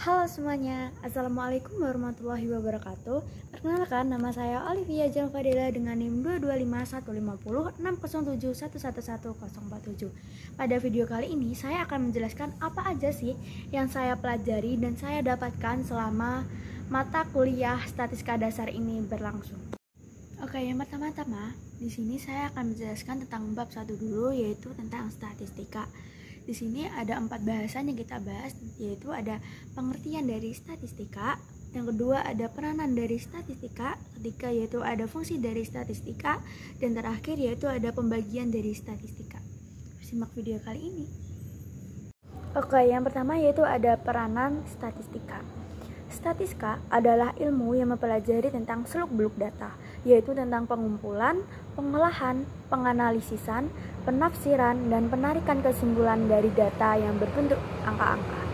Halo semuanya, Assalamualaikum warahmatullahi wabarakatuh. Perkenalkan, nama saya Olivia Jalfadela dengan NIM 225150607111047. Pada video kali ini, saya akan menjelaskan apa aja sih yang saya pelajari dan saya dapatkan selama mata kuliah statistika dasar ini berlangsung. Oke, yang pertama-tama, di sini saya akan menjelaskan tentang bab 1 dulu, yaitu tentang statistika. Di sini ada 4 bahasan yang kita bahas, yaitu ada pengertian dari statistika, yang kedua ada peranan dari statistika, ketiga yaitu ada fungsi dari statistika, dan terakhir yaitu ada pembagian dari statistika. Simak video kali ini. Oke, yang pertama yaitu ada peranan statistika. Statistika adalah ilmu yang mempelajari tentang seluk-beluk data, yaitu tentang pengumpulan, pengolahan, penganalisisan, penafsiran, dan penarikan kesimpulan dari data yang berbentuk angka-angka.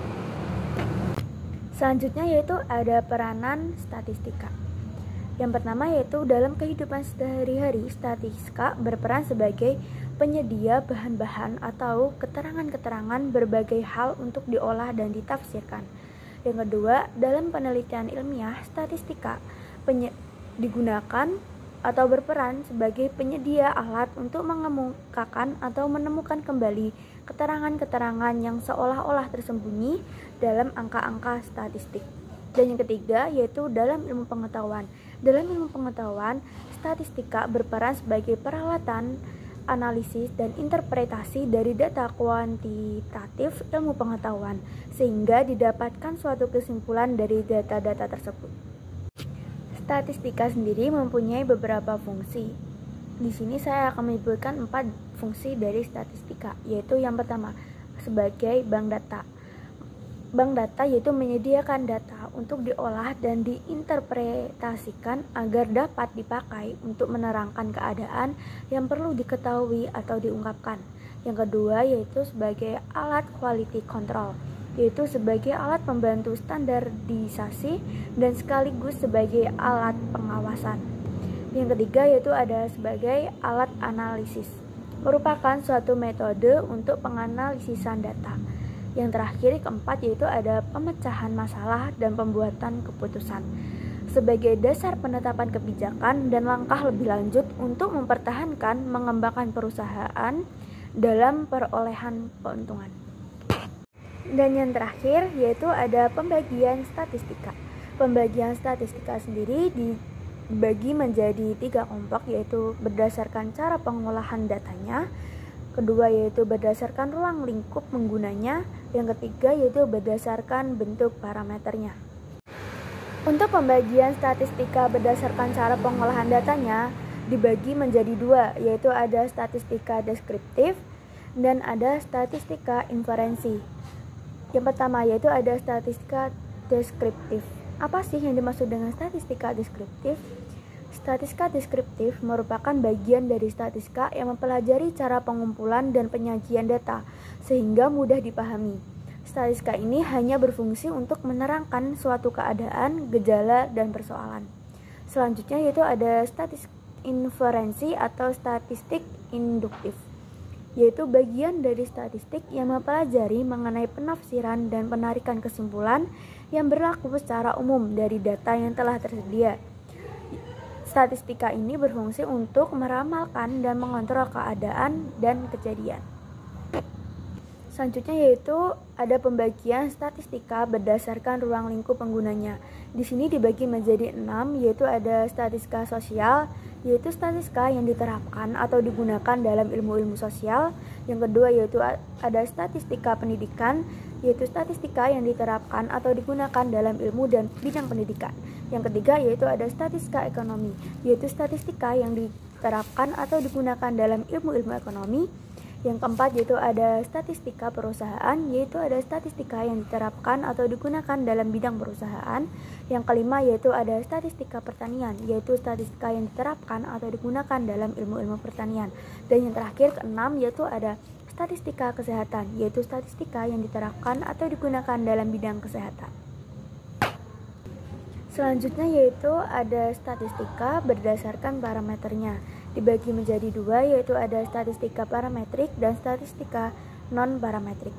Selanjutnya yaitu ada peranan statistika. Yang pertama yaitu dalam kehidupan sehari-hari, statistika berperan sebagai penyedia bahan-bahan atau keterangan-keterangan berbagai hal untuk diolah dan ditafsirkan. Yang kedua, dalam penelitian ilmiah, statistika digunakan atau berperan sebagai penyedia alat untuk mengemukakan atau menemukan kembali keterangan-keterangan yang seolah-olah tersembunyi dalam angka-angka statistik. Dan yang ketiga, yaitu dalam ilmu pengetahuan. Dalam ilmu pengetahuan, statistika berperan sebagai peralatan analisis dan interpretasi dari data kuantitatif ilmu pengetahuan, sehingga didapatkan suatu kesimpulan dari data-data tersebut. Statistika sendiri mempunyai beberapa fungsi. Di sini saya akan menyebutkan 4 fungsi dari statistika, yaitu yang pertama sebagai bank data. Bank data yaitu menyediakan data untuk diolah dan diinterpretasikan agar dapat dipakai untuk menerangkan keadaan yang perlu diketahui atau diungkapkan. Yang kedua yaitu sebagai alat quality control, yaitu sebagai alat pembantu standarisasi dan sekaligus sebagai alat pengawasan. Yang ketiga yaitu ada sebagai alat analisis, merupakan suatu metode untuk penganalisisan data. Yang terakhir, keempat, yaitu ada pemecahan masalah dan pembuatan keputusan sebagai dasar penetapan kebijakan dan langkah lebih lanjut untuk mempertahankan mengembangkan perusahaan dalam perolehan keuntungan. Dan yang terakhir yaitu ada pembagian statistika. Pembagian statistika sendiri dibagi menjadi 3 kelompok, yaitu berdasarkan cara pengolahan datanya, kedua yaitu berdasarkan ruang lingkup penggunanya, yang ketiga yaitu berdasarkan bentuk parameternya. Untuk pembagian statistika berdasarkan cara pengolahan datanya dibagi menjadi 2, yaitu ada statistika deskriptif dan ada statistika inferensi. Yang pertama yaitu ada statistika deskriptif. Apa sih yang dimaksud dengan statistika deskriptif? Statistika deskriptif merupakan bagian dari statistika yang mempelajari cara pengumpulan dan penyajian data sehingga mudah dipahami. Statistika ini hanya berfungsi untuk menerangkan suatu keadaan, gejala, dan persoalan. Selanjutnya yaitu ada statistik inferensi atau statistik induktif, yaitu bagian dari statistik yang mempelajari mengenai penafsiran dan penarikan kesimpulan yang berlaku secara umum dari data yang telah tersedia. Statistika ini berfungsi untuk meramalkan dan mengontrol keadaan dan kejadian. Selanjutnya yaitu ada pembagian statistika berdasarkan ruang lingkup penggunanya. Di sini dibagi menjadi 6, yaitu ada statistika sosial, yaitu statistika yang diterapkan atau digunakan dalam ilmu-ilmu sosial. Yang kedua yaitu ada statistika pendidikan, yaitu statistika yang diterapkan atau digunakan dalam ilmu dan bidang pendidikan. Yang ketiga yaitu ada statistika ekonomi, yaitu statistika yang diterapkan atau digunakan dalam ilmu-ilmu ekonomi. Yang keempat yaitu ada statistika perusahaan, yaitu ada statistika yang diterapkan atau digunakan dalam bidang perusahaan. Yang kelima yaitu ada statistika pertanian, yaitu statistika yang diterapkan atau digunakan dalam ilmu-ilmu pertanian. Dan yang terakhir keenam yaitu ada statistika kesehatan, yaitu statistika yang diterapkan atau digunakan dalam bidang kesehatan. Selanjutnya yaitu ada statistika berdasarkan parameternya. Dibagi menjadi 2, yaitu ada statistika parametrik dan statistika non-parametrik.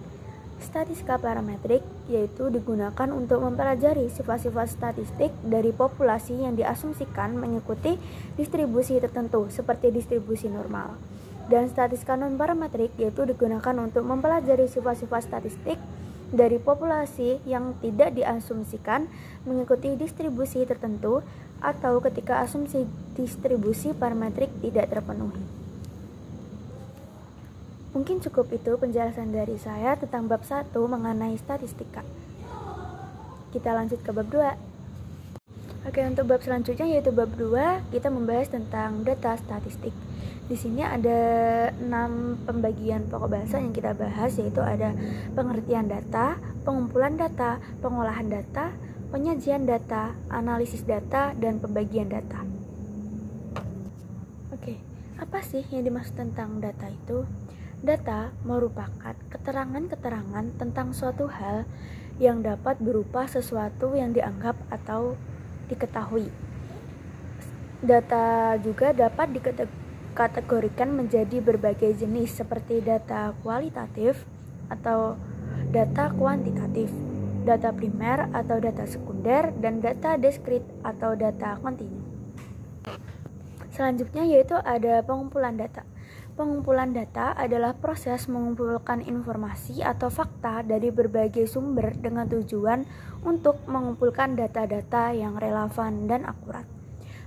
Statistika parametrik yaitu digunakan untuk mempelajari sifat-sifat statistik dari populasi yang diasumsikan mengikuti distribusi tertentu seperti distribusi normal. Dan statistika non-parametrik yaitu digunakan untuk mempelajari sifat-sifat statistik dari populasi yang tidak diasumsikan mengikuti distribusi tertentu atau ketika asumsi distribusi parametrik tidak terpenuhi. Mungkin cukup itu penjelasan dari saya tentang bab 1 mengenai statistika. Kita lanjut ke bab 2. Oke, untuk bab selanjutnya yaitu bab 2, kita membahas tentang data statistik. Di sini ada 6 pembagian pokok bahasa yang kita bahas, yaitu ada pengertian data, pengumpulan data, pengolahan data, penyajian data, analisis data, dan pembagian data. Oke, apa sih yang dimaksud tentang data itu? Data merupakan keterangan-keterangan tentang suatu hal yang dapat berupa sesuatu yang dianggap atau diketahui. Data juga dapat dikategorikan menjadi berbagai jenis seperti data kualitatif atau data kuantitatif, data primer atau data sekunder, dan data diskrit atau data kontinu. Selanjutnya yaitu ada pengumpulan data. Pengumpulan data adalah proses mengumpulkan informasi atau fakta dari berbagai sumber dengan tujuan untuk mengumpulkan data-data yang relevan dan akurat.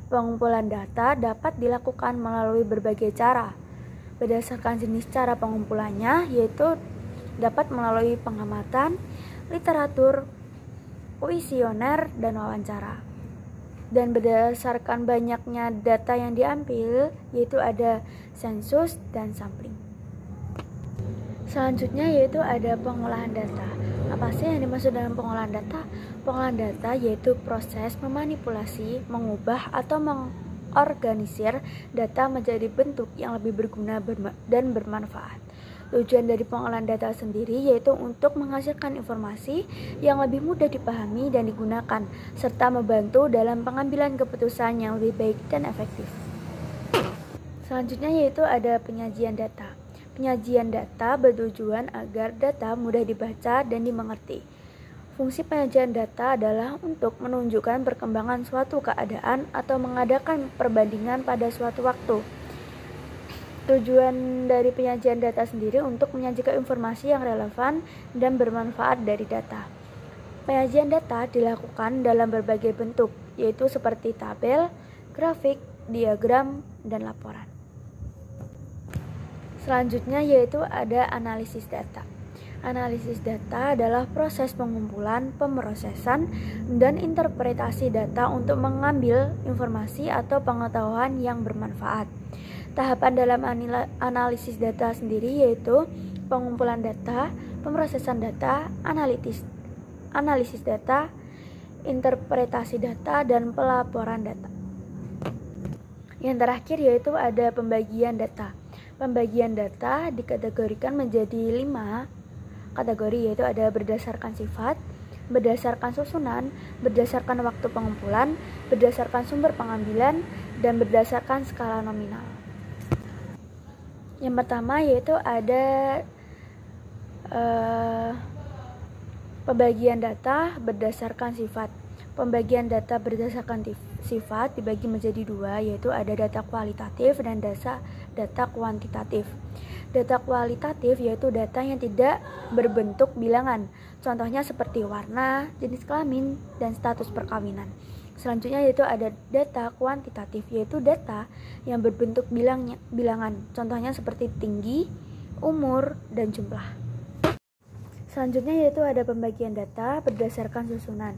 Pengumpulan data dapat dilakukan melalui berbagai cara. Berdasarkan jenis cara pengumpulannya, yaitu dapat melalui pengamatan, literatur, kuesioner, dan wawancara. Dan berdasarkan banyaknya data yang diambil, yaitu ada sensus dan sampling. Selanjutnya yaitu ada pengolahan data. Apa sih yang dimaksud dengan pengolahan data? Pengolahan data yaitu proses memanipulasi, mengubah atau mengorganisir data menjadi bentuk yang lebih berguna dan bermanfaat. Tujuan dari pengolahan data sendiri yaitu untuk menghasilkan informasi yang lebih mudah dipahami dan digunakan, serta membantu dalam pengambilan keputusan yang lebih baik dan efektif. Selanjutnya yaitu ada penyajian data. Penyajian data bertujuan agar data mudah dibaca dan dimengerti. Fungsi penyajian data adalah untuk menunjukkan perkembangan suatu keadaan atau mengadakan perbandingan pada suatu waktu. Tujuan dari penyajian data sendiri untuk menyajikan informasi yang relevan dan bermanfaat dari data. Penyajian data dilakukan dalam berbagai bentuk, yaitu seperti tabel, grafik, diagram, dan laporan. Selanjutnya yaitu ada analisis data. Analisis data adalah proses pengumpulan, pemrosesan, dan interpretasi data untuk mengambil informasi atau pengetahuan yang bermanfaat. Tahapan dalam analisis data sendiri yaitu pengumpulan data, pemrosesan data, analisis data, interpretasi data, dan pelaporan data. Yang terakhir yaitu ada pembagian data. Pembagian data dikategorikan menjadi 5 kategori, yaitu ada berdasarkan sifat, berdasarkan susunan, berdasarkan waktu pengumpulan, berdasarkan sumber pengambilan, dan berdasarkan skala nominal. Yang pertama yaitu ada pembagian data berdasarkan sifat. Pembagian data berdasarkan sifat dibagi menjadi 2, yaitu ada data kualitatif dan data kuantitatif. Data kualitatif yaitu data yang tidak berbentuk bilangan, contohnya seperti warna, jenis kelamin, dan status perkawinan. Selanjutnya yaitu ada data kuantitatif, yaitu data yang berbentuk bilangan, contohnya seperti tinggi, umur, dan jumlah. Selanjutnya yaitu ada pembagian data berdasarkan susunan.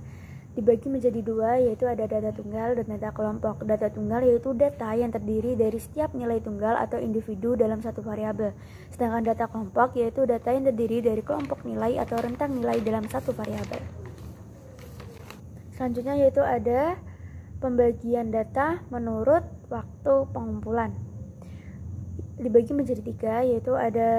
Dibagi menjadi 2, yaitu ada data tunggal dan data kelompok. Data tunggal yaitu data yang terdiri dari setiap nilai tunggal atau individu dalam satu variabel. Sedangkan data kelompok yaitu data yang terdiri dari kelompok nilai atau rentang nilai dalam satu variabel. Selanjutnya yaitu ada pembagian data menurut waktu pengumpulan. Dibagi menjadi 3, yaitu ada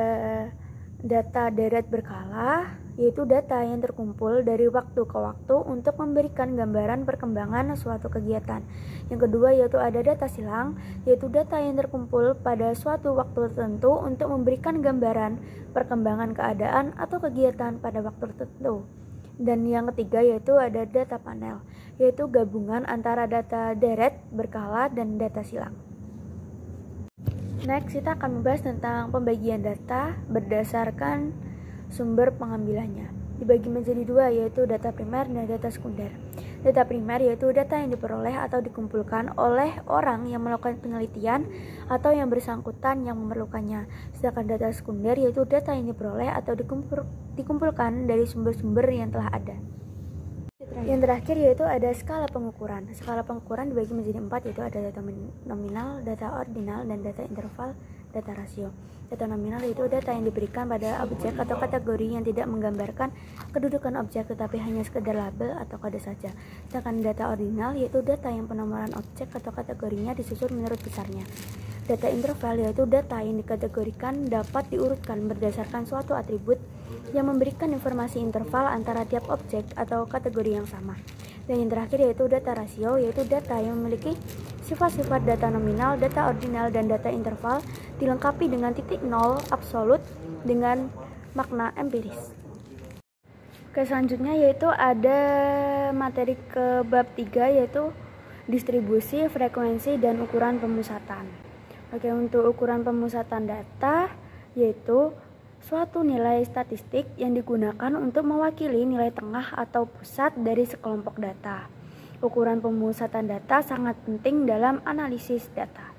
data deret berkala, yaitu data yang terkumpul dari waktu ke waktu untuk memberikan gambaran perkembangan suatu kegiatan. Yang kedua yaitu ada data silang, yaitu data yang terkumpul pada suatu waktu tertentu untuk memberikan gambaran perkembangan keadaan atau kegiatan pada waktu tertentu. Dan yang ketiga yaitu ada data panel, yaitu gabungan antara data deret, berkala, dan data silang. Next, kita akan membahas tentang pembagian data berdasarkan sumber pengambilannya. Dibagi menjadi dua, yaitu data primer dan data sekunder. Data primer yaitu data yang diperoleh atau dikumpulkan oleh orang yang melakukan penelitian atau yang bersangkutan yang memerlukannya. Sedangkan data sekunder yaitu data yang diperoleh atau dikumpulkan dari sumber-sumber yang telah ada. Yang terakhir yaitu ada skala pengukuran. Skala pengukuran dibagi menjadi 4, yaitu ada data nominal, data ordinal, dan data interval, data rasio. Data nominal yaitu data yang diberikan pada objek atau kategori yang tidak menggambarkan kedudukan objek tetapi hanya sekedar label atau kode saja. Sedangkan data ordinal yaitu data yang penomoran objek atau kategorinya disusun menurut besarnya. Data interval yaitu data yang dikategorikan dapat diurutkan berdasarkan suatu atribut yang memberikan informasi interval antara tiap objek atau kategori yang sama. Dan yang terakhir yaitu data rasio, yaitu data yang memiliki sifat-sifat data nominal, data ordinal, dan data interval dilengkapi dengan titik nol absolut dengan makna empiris. Oke, selanjutnya yaitu ada materi ke bab 3 yaitu distribusi, frekuensi, dan ukuran pemusatan. Oke, untuk ukuran pemusatan data yaitu suatu nilai statistik yang digunakan untuk mewakili nilai tengah atau pusat dari sekelompok data. Ukuran pemusatan data sangat penting dalam analisis data.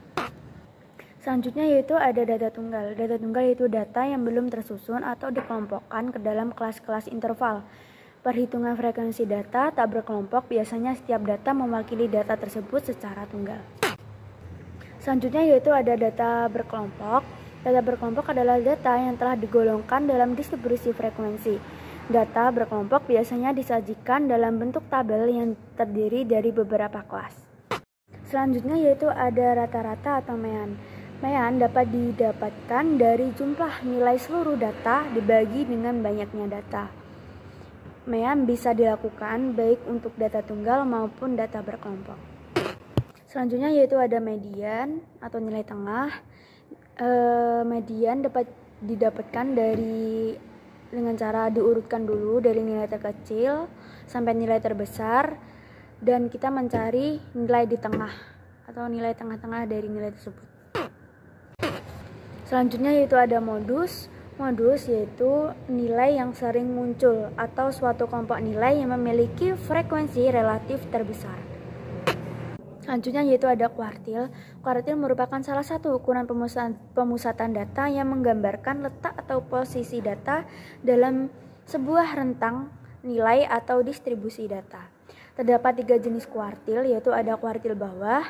Selanjutnya yaitu ada data tunggal. Data tunggal yaitu data yang belum tersusun atau dikelompokkan ke dalam kelas-kelas interval. Perhitungan frekuensi data tak berkelompok, biasanya setiap data mewakili data tersebut secara tunggal. Selanjutnya yaitu ada data berkelompok. Data berkelompok adalah data yang telah digolongkan dalam distribusi frekuensi. Data berkelompok biasanya disajikan dalam bentuk tabel yang terdiri dari beberapa kelas. Selanjutnya yaitu ada rata-rata atau mean. Mean dapat didapatkan dari jumlah nilai seluruh data dibagi dengan banyaknya data. Mean bisa dilakukan baik untuk data tunggal maupun data berkelompok. Selanjutnya yaitu ada median atau nilai tengah. Median dapat didapatkan dengan cara diurutkan dulu dari nilai terkecil sampai nilai terbesar, dan kita mencari nilai di tengah atau nilai tengah-tengah dari nilai tersebut. Selanjutnya yaitu ada modus. Modus yaitu nilai yang sering muncul atau suatu kelompok nilai yang memiliki frekuensi relatif terbesar. Selanjutnya yaitu ada kuartil. Kuartil merupakan salah satu ukuran pemusatan data yang menggambarkan letak atau posisi data dalam sebuah rentang nilai atau distribusi data. Terdapat 3 jenis kuartil, yaitu ada kuartil bawah,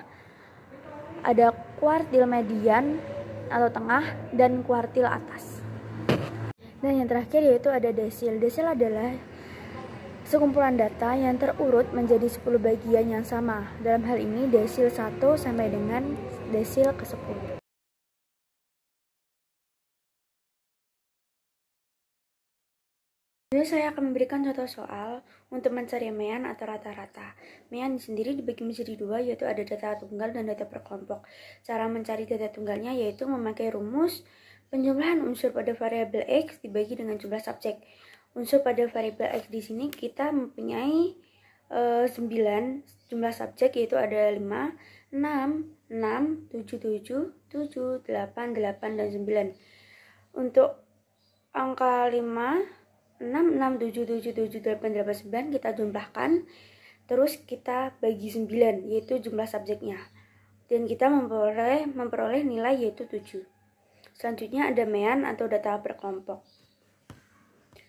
ada kuartil median atau tengah, dan kuartil atas. Dan yang terakhir yaitu ada desil. Desil adalah sekumpulan data yang terurut menjadi 10 bagian yang sama. Dalam hal ini desil 1 sampai dengan desil ke-10. Jadi saya akan memberikan contoh soal untuk mencari mean atau rata-rata. Mean sendiri dibagi menjadi 2, yaitu ada data tunggal dan data berkelompok. Cara mencari data tunggalnya yaitu memakai rumus penjumlahan unsur pada variabel X dibagi dengan jumlah subjek. Unsur pada variabel X di sini kita mempunyai 9 jumlah subjek, yaitu ada 5, 6, 6, 7, 7, 7, 8, 8, dan 9. Untuk angka 5, 6, 6, 7, 7, 7, 8, 8, 9 kita jumlahkan, terus kita bagi 9, yaitu jumlah subjeknya. Dan kita memperoleh nilai yaitu 7. Selanjutnya ada mean atau data berkelompok.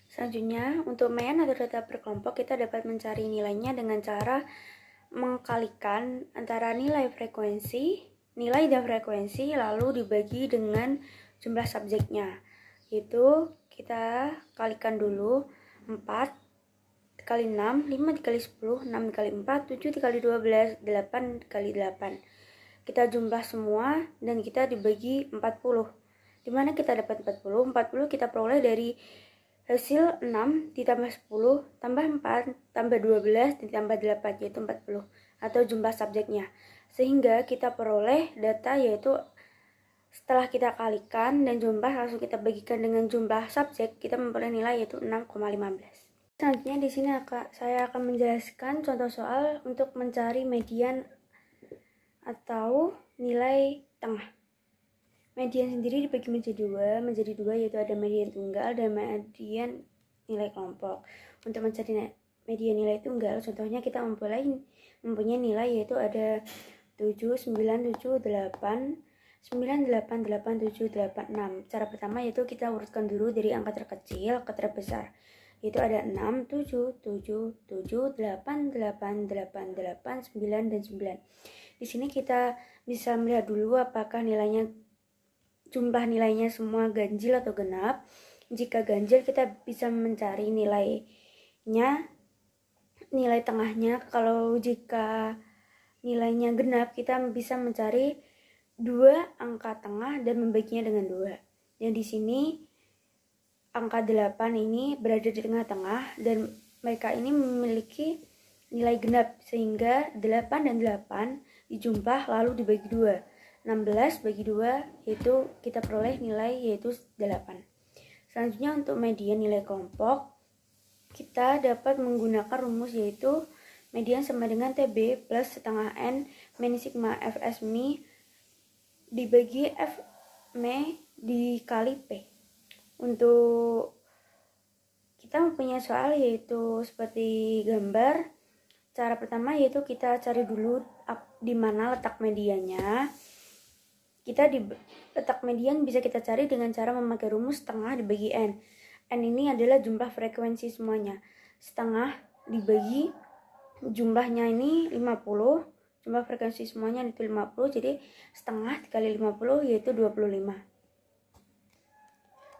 Selanjutnya, untuk mean atau data berkelompok, kita dapat mencari nilainya dengan cara mengkalikan antara nilai dan frekuensi, lalu dibagi dengan jumlah subjeknya. Yaitu kita kalikan dulu 4 kali 6, 5 dikali 10, 6 dikali 4, 7 dikali 12, 8 dikali 8. Kita jumlah semua dan kita dibagi 40. Dimana kita dapat 40? 40 kita peroleh dari hasil 6 ditambah 10 tambah 4 tambah 12 ditambah 8 yaitu 40 atau jumlah subjeknya. Sehingga kita peroleh data yaitu setelah kita kalikan dan jumlah langsung kita bagikan dengan jumlah subjek, kita memperoleh nilai yaitu 6,15. Selanjutnya di sini saya akan menjelaskan contoh soal untuk mencari median atau nilai tengah. Median sendiri dibagi menjadi dua yaitu ada median tunggal dan median nilai kelompok. Untuk mencari median nilai tunggal, contohnya kita mempunyai nilai yaitu ada 7, 9, 7, 8, 9, 8, 8, 7, 8, 6. Cara pertama yaitu kita urutkan dulu dari angka terkecil ke terbesar. Yaitu ada 6, 7, 7, 7, 8, 8, 8, 8, 9, dan 9. Di sini kita bisa melihat dulu apakah jumlah nilainya semua ganjil atau genap. Jika ganjil kita bisa mencari nilainya, nilai tengahnya. Kalau jika nilainya genap kita bisa mencari dua angka tengah dan membaginya dengan 2. Dan di sini angka 8 ini berada di tengah-tengah dan mereka ini memiliki nilai genap sehingga 8 dan 8 dijumlah lalu dibagi 2. 16 bagi 2 yaitu kita peroleh nilai yaitu 8. Selanjutnya untuk median nilai kelompok kita dapat menggunakan rumus yaitu median sama dengan TB plus setengah N min sigma Fs mi dibagi Fm dikali P. Untuk kita mempunyai soal yaitu seperti gambar. Cara pertama yaitu kita cari dulu di mana letak mediannya. Letak median bisa kita cari dengan cara memakai rumus setengah dibagi N. N ini adalah jumlah frekuensi semuanya. Setengah dibagi jumlahnya ini 50. Jumlah frekuensi semuanya itu 50. Jadi setengah dikali 50 yaitu 25.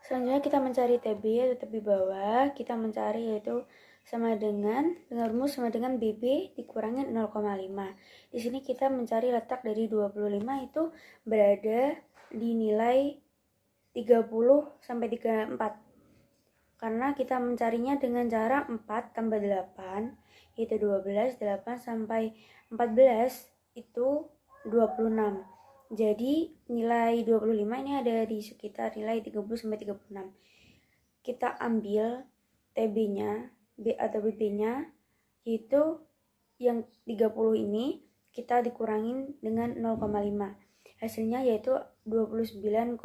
Selanjutnya kita mencari TB yaitu tepi bawah. Kita mencari yaitu sama dengan rumus sama dengan BB dikurangi 0,5. Di sini kita mencari letak dari 25 itu berada di nilai 30 sampai 34. Karena kita mencarinya dengan cara 4 tambah 8 yaitu 12, 8 sampai 14 itu 26. Jadi nilai 25 ini ada di sekitar nilai 30 sampai 36. Kita ambil TB-nya B atau BB-nya yaitu yang 30 ini kita dikurangin dengan 0,5. Hasilnya yaitu 29,5.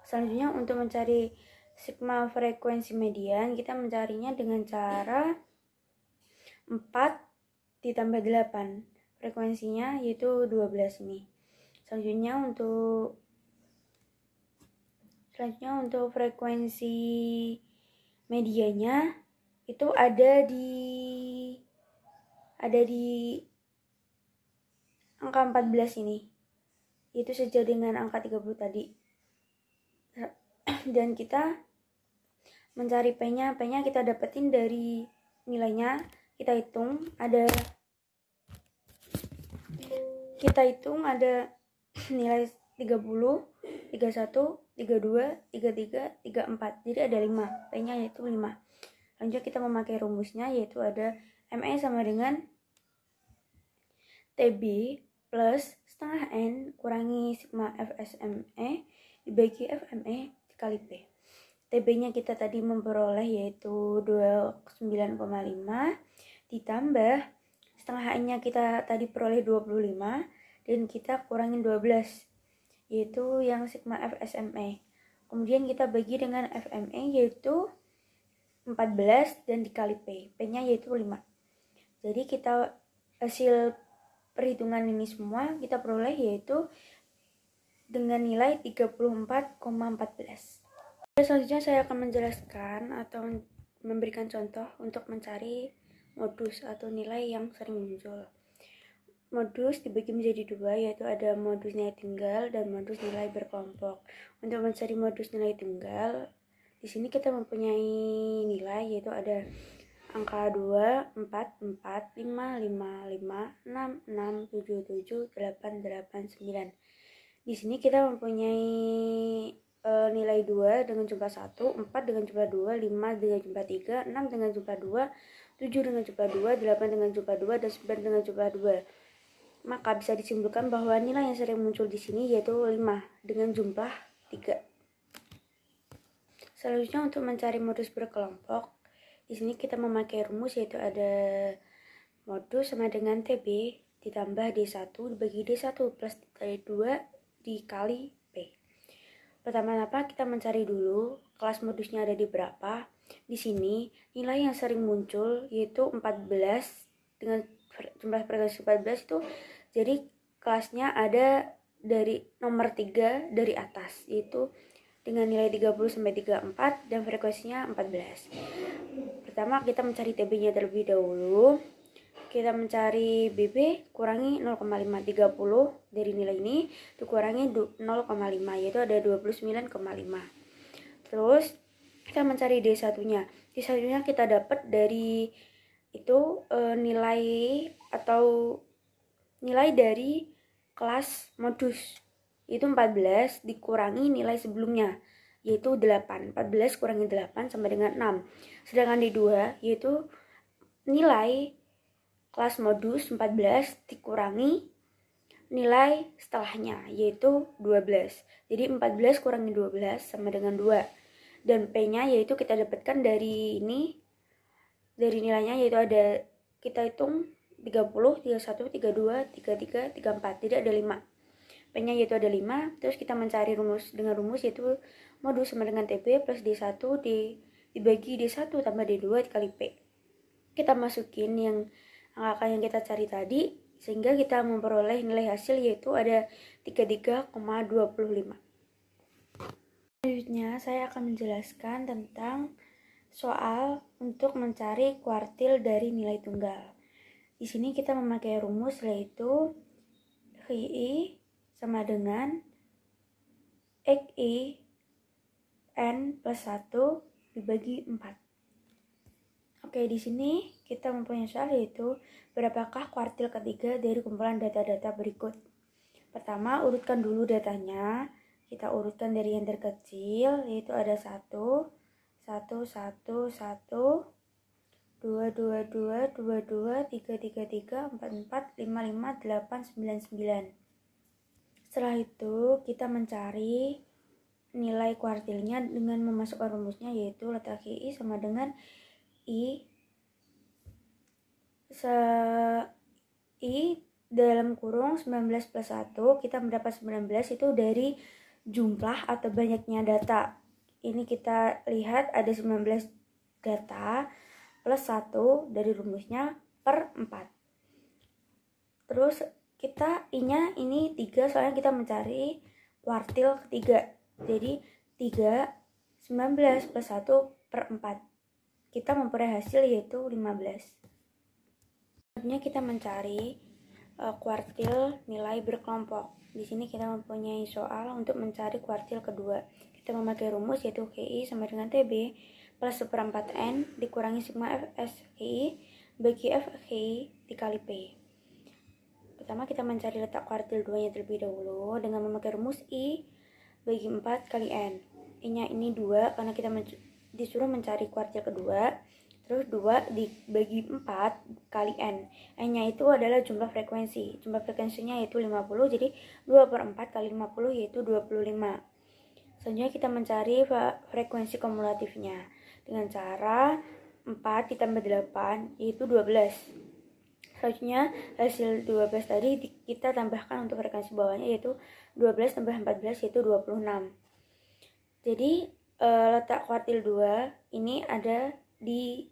Selanjutnya untuk mencari sigma frekuensi median kita mencarinya dengan cara 4 ditambah 8. Frekuensinya yaitu 12 ini. Selanjutnya untuk frekuensi medianya itu ada di angka 14 ini. Itu sejajar dengan angka 30 tadi. Dan kita mencari P-nya kita dapetin dari nilainya. Kita hitung ada nilai 30, 31, 32, 33, 34. Jadi ada 5. P-nya yaitu 5. Lanjut kita memakai rumusnya yaitu ada ME sama dengan TB plus setengah N kurangi sigma FSME dibagi FME dikali P. TB-nya kita tadi memperoleh yaitu 29,5 ditambah setengah N-nya kita tadi peroleh 25 dan kita kurangin 12 yaitu yang sigma FSME. Kemudian kita bagi dengan FME yaitu 14 dan dikali P. P-nya yaitu 5. Jadi kita hasil perhitungan ini semua kita peroleh yaitu dengan nilai 34,14. Selanjutnya saya akan menjelaskan atau memberikan contoh untuk mencari modus atau nilai yang sering muncul. Modus dibagi menjadi 2 yaitu ada modus nilai tunggal dan modus nilai berkelompok. Untuk mencari modus nilai tunggal di sini kita mempunyai nilai yaitu ada angka 2, 4, 4, 5, 5, 5, 6, 6, 7, 7, 8, 8, 9. Di sini kita mempunyai nilai 2 dengan jumlah 1, 4 dengan jumlah 2, 5 dengan jumlah 3, 6 dengan jumlah 2, 7 dengan jumlah 2, 8 dengan jumlah 2, dan 9 dengan jumlah 2. Maka bisa disimpulkan bahwa nilai yang sering muncul di sini yaitu 5 dengan jumlah 3. Selanjutnya untuk mencari modus berkelompok, di sini kita memakai rumus yaitu ada modus sama dengan TB ditambah D1 dibagi D1 plus D2 dikali P. Pertama-tama kita mencari dulu kelas modusnya ada di berapa. Di sini nilai yang sering muncul yaitu 14 dengan jumlah frekuensi 14 itu, jadi kelasnya ada dari nomor 3 dari atas, yaitu dengan nilai 30 sampai 34 dan frekuensinya 14. Pertama kita mencari TB-nya terlebih dahulu. Kita mencari BB kurangi 0,5, 30 dari nilai ini dikurangi 0,5 yaitu ada 29,5. Terus kita mencari D1-nya. D1-nya kita dapat dari itu nilai atau nilai dari kelas modus. Itu 14 dikurangi nilai sebelumnya yaitu 8. 14 kurangi 8 sama dengan 6. Sedangkan D2 yaitu nilai kelas modus 14 dikurangi nilai setelahnya yaitu 12. Jadi 14 kurangi 12 sama dengan 2. Dan P-nya yaitu kita dapatkan dari ini, dari nilainya yaitu ada, kita hitung 30, 31, 32, 33, 34, tidak ada 5. P-nya yaitu ada 5. Terus kita mencari rumus dengan rumus yaitu modus sama dengan TB plus D1 dibagi D1 tambah D2 dikali P. Kita masukin yang angka yang kita cari tadi sehingga kita memperoleh nilai hasil yaitu ada 33,25. Selanjutnya saya akan menjelaskan tentang soal untuk mencari kuartil dari nilai tunggal. Di sini kita memakai rumus yaitu XI sama dengan XI N plus 1 dibagi 4. Oke, di sini kita mempunyai soal yaitu berapakah kuartil ketiga dari kumpulan data-data berikut. Pertama, urutkan dulu datanya. Kita urutkan dari yang terkecil yaitu ada 1, 1, 1, 1, 2, 2, 2, 2, 2, 3, 3, 3, 4, 4, 5, 5, 8, 9, 9. Setelah itu kita mencari nilai kuartilnya dengan memasukkan rumusnya yaitu letak I sama dengan I dalam kurung 19 plus 1, kita mendapat 19 itu dari jumlah atau banyaknya data. Ini kita lihat ada 19 data plus 1 dari rumusnya per 4. Terus kita I-nya ini 3 soalnya kita mencari kuartil ketiga. Jadi 3, 19 plus 1 per 4. Kita memperoleh hasil yaitu 15. Selanjutnya kita mencari kuartil nilai berkelompok. Di sini kita mempunyai soal untuk mencari kuartil kedua. Kita memakai rumus yaitu KI sama dengan TB plus seperempat N dikurangi sigma Fs KI bagi F KI dikali P. Pertama kita mencari letak kuartil 2-nya terlebih dahulu dengan memakai rumus I bagi 4 kali N. I-nya ini 2 karena kita disuruh mencari kuartil kedua. Terus 2 dibagi 4 kali N. N-nya itu adalah jumlah frekuensi. Jumlah frekuensinya yaitu 50, jadi 2 per 4 kali 50 yaitu 25. Selanjutnya kita mencari frekuensi kumulatifnya dengan cara 4 ditambah 8 yaitu 12. Selanjutnya hasil 12 tadi kita tambahkan untuk frekuensi bawahnya yaitu 12 tambah 14 yaitu 26. Jadi letak kuartil 2 ini ada di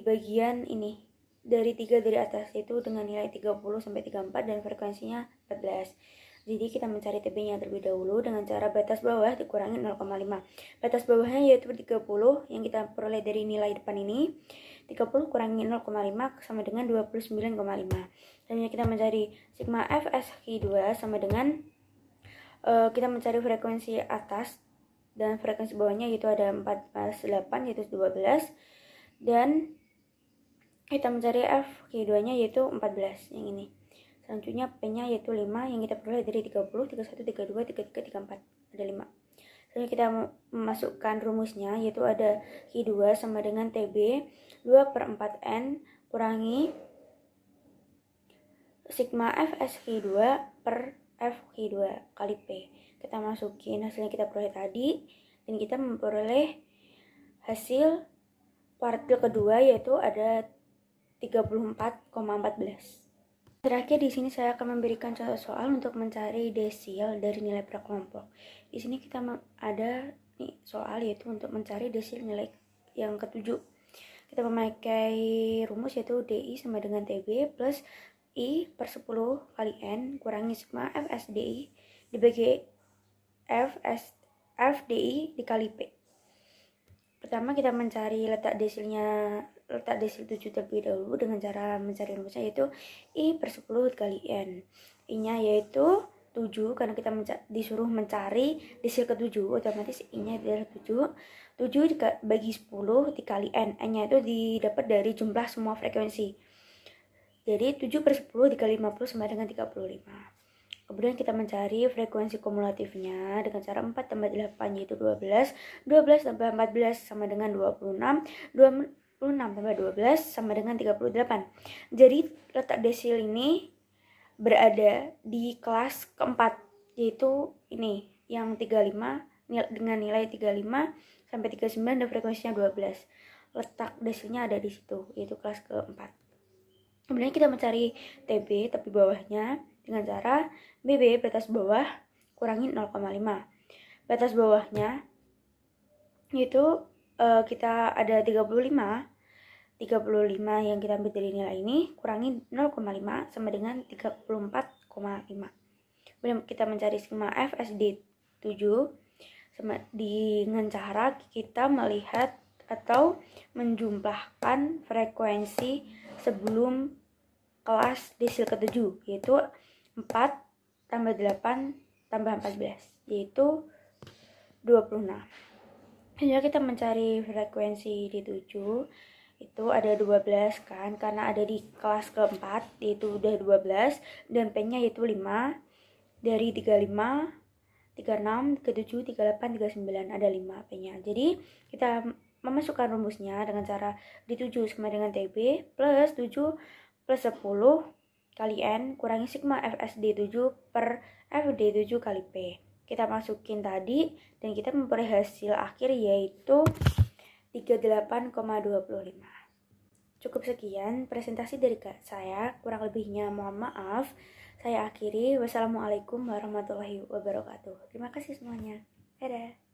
bagian ini dari 3 dari atas yaitu dengan nilai 30 sampai 34 dan frekuensinya 14. Jadi kita mencari TB-nya terlebih dahulu dengan cara batas bawah dikurangi 0,5. Batas bawahnya yaitu 30 yang kita peroleh dari nilai depan ini. 30 kurangi 0,5 sama dengan 29,5. Selanjutnya kita mencari sigma Fs2 sama dengan kita mencari frekuensi atas dan frekuensi bawahnya yaitu ada 14, 8 yaitu 12. Dan kita mencari F2-nya yaitu 14 yang ini. Selanjutnya P-nya yaitu 5 yang kita peroleh dari 30, 31, 32, 33, 34. ada 5. Selanjutnya kita memasukkan rumusnya, yaitu ada Q2 sama dengan TB 2/4N kurangi sigma Fs Q2 per F Q2 kali P. Kita masukin hasilnya kita peroleh tadi, dan kita memperoleh hasil kuartil kedua, yaitu ada 34,14. Terakhir di sini saya akan memberikan contoh soal untuk mencari desil dari nilai per kelompok. Di sini kita ada nih soal, yaitu untuk mencari desil nilai yang ketujuh. Kita memakai rumus, yaitu DI sama dengan TB plus I per 10 kali N kurangi sigma FSDI dibagi FDI dikali P. Pertama kita mencari letak desil 7 terlebih dahulu dengan cara mencari rumusnya, yaitu I per 10 kali N. I-nya yaitu 7, karena kita disuruh mencari desil ke-7, otomatis I-nya adalah 7. 7 bagi 10 dikali N. N-nya itu didapat dari jumlah semua frekuensi. Jadi 7 per 10 dikali 50 sama dengan 35. Kemudian kita mencari frekuensi kumulatifnya dengan cara 4 tambah 8 yaitu 12. 12 tambah 14 sama dengan 26. 26 tambah 12 sama dengan 38. Jadi letak desil ini berada di kelas keempat, yaitu ini yang 35 dengan nilai 35 sampai 39 dan frekuensinya 12. Letak desilnya ada di situ, yaitu kelas keempat. Kemudian kita mencari TB tepi bawahnya dengan cara BB batas bawah kurangi 0,5. Batas bawahnya yaitu kita ada 35 yang kita ambil dari nilai ini kurangi 0,5 sama dengan 34,5. Kemudian kita mencari sigma FSD 7 dengan cara kita melihat atau menjumlahkan frekuensi sebelum kelas desil ke-7, yaitu 4 tambah 8 tambah 14, yaitu 26. Jadi kita mencari frekuensi di 7 itu ada 12 kan, karena ada di kelas keempat yaitu udah 12, dan P-nya yaitu 5 dari 35, 36, 37, 38, 39 ada 5 P-nya. Jadi kita memasukkan rumusnya dengan cara D7 sama dengan TB plus 7 plus 10 kali N kurangi sigma FSD7 per FD7 kali P. Kita masukin tadi dan kita memperoleh hasil akhir yaitu 38,25. Cukup sekian presentasi dari saya, kurang lebihnya mohon maaf. Saya akhiri. Wassalamualaikum warahmatullahi wabarakatuh. Terima kasih semuanya. Dadah.